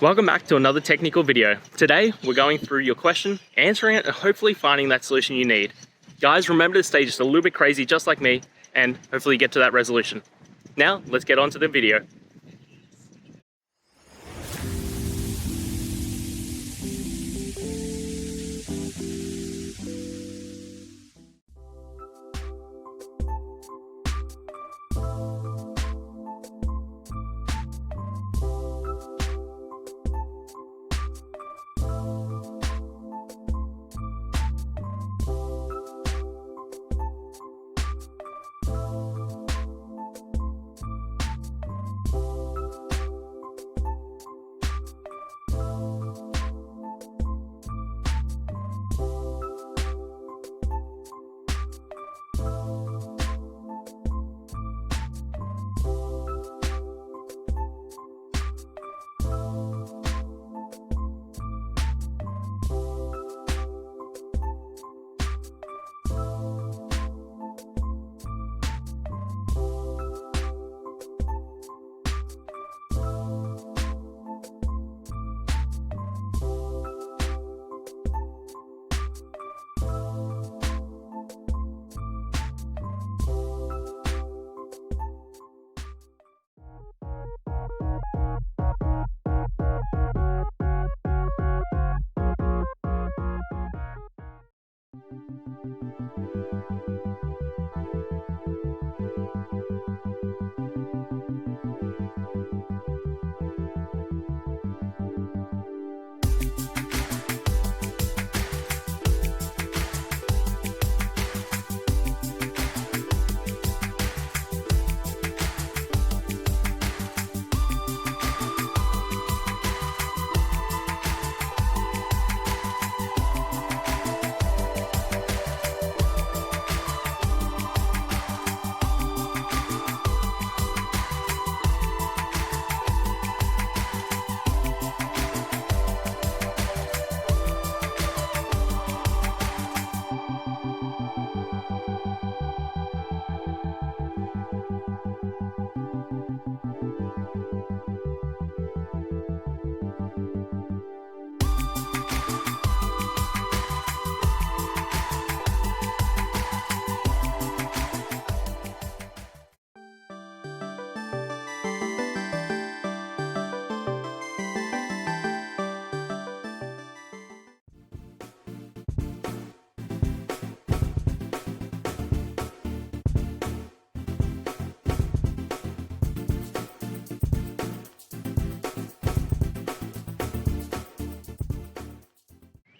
Welcome back to another technical video. Today, we're going through your question, answering it, and hopefully finding that solution you need. Guys, remember to stay just a little bit crazy, just like me, and hopefully get to that resolution. Now, let's get on to the video.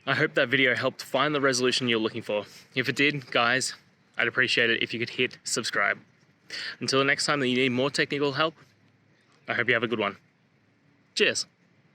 I hope that video helped find the resolution you're looking for. If it did, guys, I'd appreciate it if you could hit subscribe. Until the next time that you need more technical help, I hope you have a good one. Cheers.